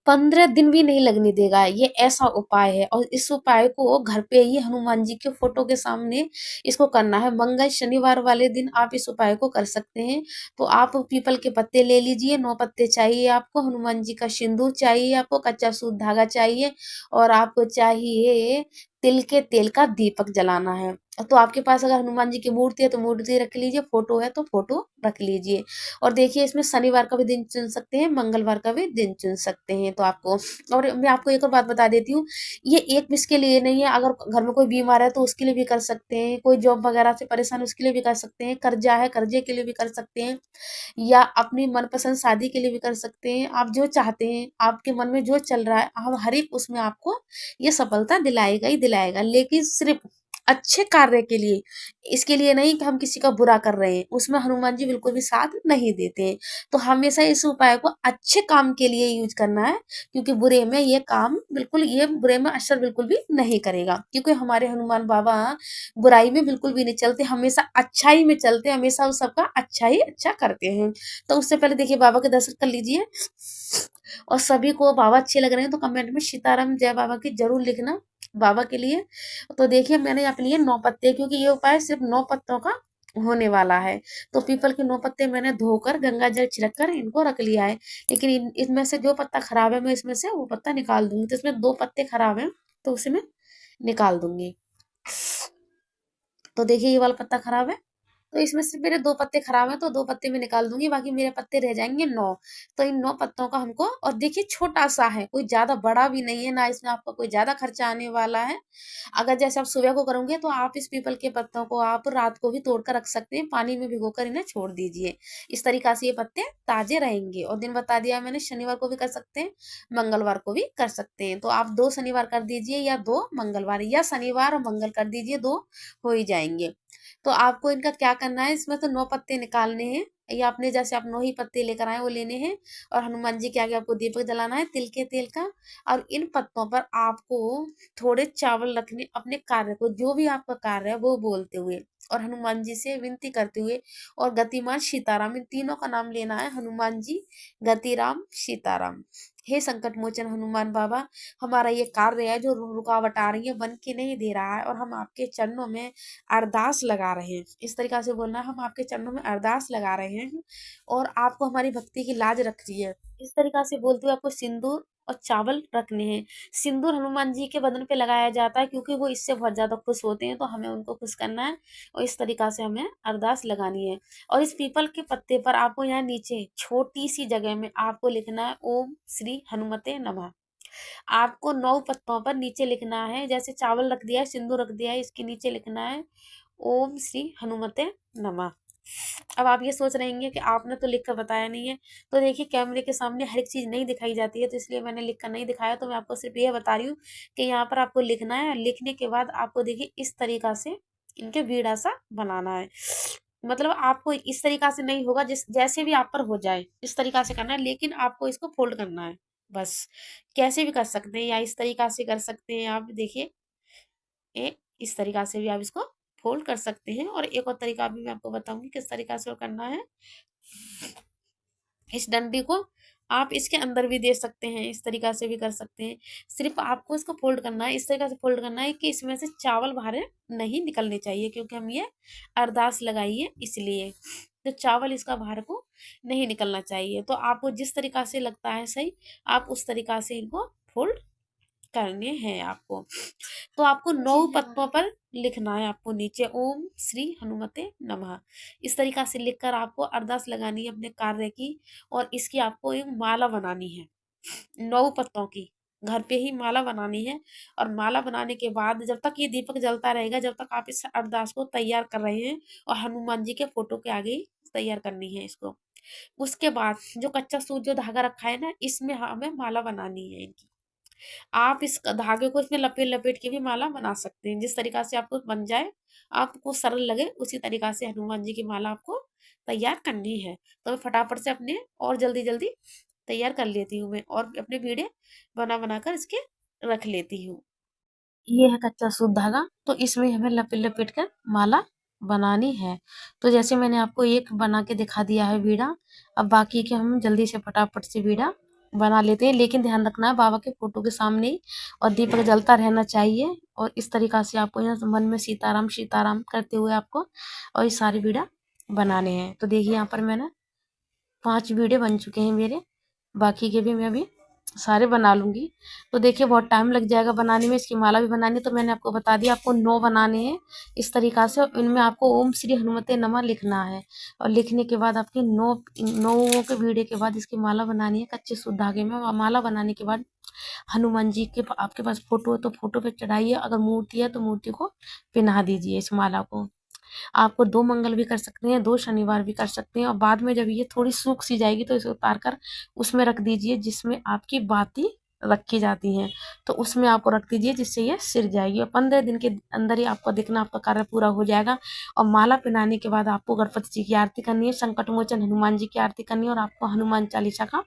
15 दिन भी नहीं लगने देगा। ये ऐसा उपाय है और इस उपाय को घर पे ही हनुमान जी के फोटो के सामने इसको करना है। मंगल शनिवार वाले दिन आप इस उपाय को कर सकते हैं। तो आप पीपल के पत्ते ले लीजिए, 9 पत्ते चाहिए आपको, हनुमान जी का सिंदूर चाहिए आपको, कच्चा सूत धागा चाहिए और आपको चाहिए तिल के तेल का दीपक जलाना है। तो आपके पास अगर हनुमान जी की मूर्ति है तो मूर्ति रख लीजिए, फोटो है तो फोटो रख लीजिए। और देखिए इसमें शनिवार का भी दिन चुन सकते हैं, मंगलवार का भी दिन चुन सकते हैं तो आपको। और मैं आपको एक और बात बता देती हूँ, ये एक मिस के लिए नहीं है, अगर घर में कोई बीमार है तो उसके लिए भी कर सकते हैं, कोई जॉब वगैरह से परेशान है उसके लिए भी कर सकते हैं, कर्जा है कर्जे के लिए भी कर सकते हैं, या अपनी मनपसंद शादी के लिए भी कर सकते हैं। आप जो चाहते हैं, आपके मन में जो चल रहा है, हम हर एक उसमें आपको ये सफलता दिलाएगा ही दिलाएगा, लेकिन सिर्फ अच्छे कार्य के लिए, इसके लिए नहीं कि हम किसी का बुरा कर रहे हैं, उसमें हनुमान जी बिल्कुल भी साथ नहीं देते हैं। तो हमेशा इस उपाय को अच्छे काम के लिए यूज करना है, क्योंकि बुरे में ये काम बिल्कुल, ये बुरे में असर बिल्कुल भी नहीं करेगा, क्योंकि हमारे हनुमान बाबा बुराई में बिल्कुल भी नहीं चलते, हमेशा अच्छाई में चलते हैं, हमेशा उस सबका अच्छा ही अच्छा करते हैं। तो उससे पहले देखिए बाबा के दर्शन कर लीजिए। और सभी को बाबा अच्छे लग रहे हैं तो कमेंट में सीताराम जय बाबा की जरूर लिखना बाबा के लिए। तो देखिए मैंने अपने लिए 9 पत्ते, क्योंकि ये उपाय सिर्फ 9 पत्तों का होने वाला है। तो पीपल के 9 पत्ते मैंने धोकर गंगा जल छिड़क कर इनको रख लिया है। लेकिन इनमें से जो पत्ता खराब है मैं इसमें से वो पत्ता निकाल दूंगी। तो इसमें 2 पत्ते खराब हैं तो उसे मैं निकाल दूंगी। तो देखिए ये वाला पत्ता खराब है, तो इसमें से मेरे 2 पत्ते खराब हैं तो 2 पत्ते मैं निकाल दूंगी, बाकी मेरे पत्ते रह जाएंगे 9। तो इन 9 पत्तों का हमको, और देखिए छोटा सा है, कोई ज्यादा बड़ा भी नहीं है ना, इसमें आपका कोई ज्यादा खर्चा आने वाला है। अगर जैसे आप सुबह को करोगे तो आप इस पीपल के पत्तों को आप रात को भी तोड़ कर रख सकते हैं, पानी में भिगोकर इन्हें छोड़ दीजिए। इस तरीका से ये पत्ते ताजे रहेंगे। और दिन बता दिया मैंने, शनिवार को भी कर सकते हैं, मंगलवार को भी कर सकते हैं। तो आप 2 शनिवार कर दीजिए या 2 मंगलवार, या शनिवार और मंगल कर दीजिए, 2 हो ही जाएंगे। तो आपको इनका क्या करना है, इसमें तो 9 पत्ते निकालने हैं, या अपने जैसे आप 9 ही पत्ते लेकर आए वो लेने हैं। और हनुमान जी के आगे आपको दीपक जलाना है तिल के तेल का। और इन पत्तों पर आपको थोड़े चावल रखने, अपने कार्य को, जो भी आपका कार्य है वो बोलते हुए और हनुमान जी से विनती करते हुए, और गतिमान सीताराम, इन तीनों का नाम लेना है, हनुमान जी, गतिराम, सीताराम। हे संकट मोचन हनुमान बाबा, हमारा ये कार्य है जो रुकावट आ रही है बन के नहीं दे रहा है, और हम आपके चरणों में अरदास लगा रहे हैं। इस तरीका से बोलना है, हम आपके चरणों में अरदास लगा रहे हैं और आपको हमारी भक्ति की लाज रख रही है। इस तरीका से बोलते हुए आपको सिंदूर और चावल रखने हैं। सिंदूर हनुमान जी के बदन पे लगाया जाता है क्योंकि वो इससे बहुत ज्यादा खुश होते हैं, तो हमें उनको खुश करना है और इस तरीका से हमें अरदास लगानी है। और इस पीपल के पत्ते पर आपको यहाँ नीचे छोटी सी जगह में आपको लिखना है ओम श्री हनुमते नमः। आपको 9 पत्तों पर नीचे लिखना है, जैसे चावल रख दिया है, सिंदूर रख दिया है, इसके नीचे लिखना है ओम श्री हनुमते नमः। अब आप ये सोच रहे होंगे कि आपने तो लिख कर बताया नहीं है। तो देखिए कैमरे के सामने हर एक चीज नहीं दिखाई जाती है, तो इसलिए मैंने लिख कर नहीं दिखाया। तो मैं आपको सिर्फ ये बता रही हूँ कि यहाँ पर आपको लिखना है, लिखने के बाद आपको देखिए इस तरीका से इनके वीड़ा सा बनाना है। मतलब आपको इस तरीका से नहीं होगा, जिस जैसे भी आप पर हो जाए इस तरीका से करना है, लेकिन आपको इसको फोल्ड करना है बस। कैसे भी कर सकते हैं, या इस तरीका से कर सकते हैं आप, देखिए इस तरीका से भी आप इसको फोल्ड कर सकते हैं। और एक और तरीका भी मैं आपको बताऊंगी किस तरीका से वो करना है। इस डंडी को आप इसके अंदर भी दे सकते हैं, इस तरीका से भी कर सकते हैं। सिर्फ आपको इसको फोल्ड करना है, इस तरीका से फोल्ड करना है कि इसमें से चावल बाहर नहीं निकलने चाहिए, क्योंकि हम ये अरदास लगाई है इसलिए। तो चावल इसका बाहर को नहीं निकलना चाहिए। तो आपको जिस तरीका से लगता है सही, आप उस तरीका से इनको फोल्ड करने हैं आपको। तो आपको 9 पत्तों पर लिखना है, आपको नीचे ओम श्री हनुमते नमः। इस तरीका से लिखकर आपको अरदास लगानी है अपने कार्य की, और इसकी आपको एक माला बनानी है 9 पत्तों की। घर पे ही माला बनानी है। और माला बनाने के बाद जब तक ये दीपक जलता रहेगा, जब तक आप इस अरदास को तैयार कर रहे हैं, और हनुमान जी के फोटो के आगे ही तैयार करनी है इसको। उसके बाद जो कच्चा सूत जो धागा रखा है ना, इसमें हमें माला बनानी है इनकी। आप इस धागे को इसमें लपेट लपेट के भी माला बना सकते हैं, जिस तरीका से आपको बन जाए, आपको सरल लगे, उसी तरीका से हनुमान जी की माला आपको तैयार करनी है। तो मैं फटाफट से अपने और जल्दी जल्दी तैयार कर लेती हूँ मैं, और अपने वीडियो बना बना कर इसके रख लेती हूँ। ये है कच्चा सूत धागा, तो इसमें हमें लपेट लपेट कर माला बनानी है। तो जैसे मैंने आपको एक बना के दिखा दिया है बीड़ा, अब बाकी के हम जल्दी से फटाफट से बीड़ा बना लेते हैं, लेकिन ध्यान रखना है बाबा के फोटो के सामने ही और दीपक जलता रहना चाहिए। और इस तरीका से आपको यहाँ मन में सीताराम सीताराम करते हुए आपको और ये सारी वीडियो बनाने हैं। तो देखिए यहाँ पर मैंने 5 वीडियो बन चुके हैं मेरे, बाकी के भी मैं अभी सारे बना लूँगी। तो देखिए बहुत टाइम लग जाएगा बनाने में, इसकी माला भी बनानी है। तो मैंने आपको बता दिया आपको 9 बनाने हैं इस तरीका से। इनमें आपको ओम श्री हनुमते नमः लिखना है और लिखने के बाद आपकी 9 के वीडियो के बाद इसकी माला बनानी है कच्चे सूत धागे में। और माला बनाने के बाद हनुमान जी के आपके पास फोटो है तो फोटो पे चढ़ाइए, अगर मूर्ति है तो मूर्ति को पहना दीजिए इस माला को। आपको 2 मंगल भी कर सकते हैं, 2 शनिवार भी कर सकते हैं। और बाद में जब ये थोड़ी सूख सी जाएगी तो इसे उतार कर उसमें रख दीजिए जिसमें आपकी बाती रखी जाती हैं, तो उसमें आपको रख दीजिए जिससे ये सिर जाएगी। और 15 दिन के अंदर ही आपको दिखना आपका कार्य पूरा हो जाएगा। और माला पहनाने के बाद आपको गणपति जी की आरती करनी है, संकट मोचन हनुमान जी की आरती करनी है और आपको हनुमान चालीसा का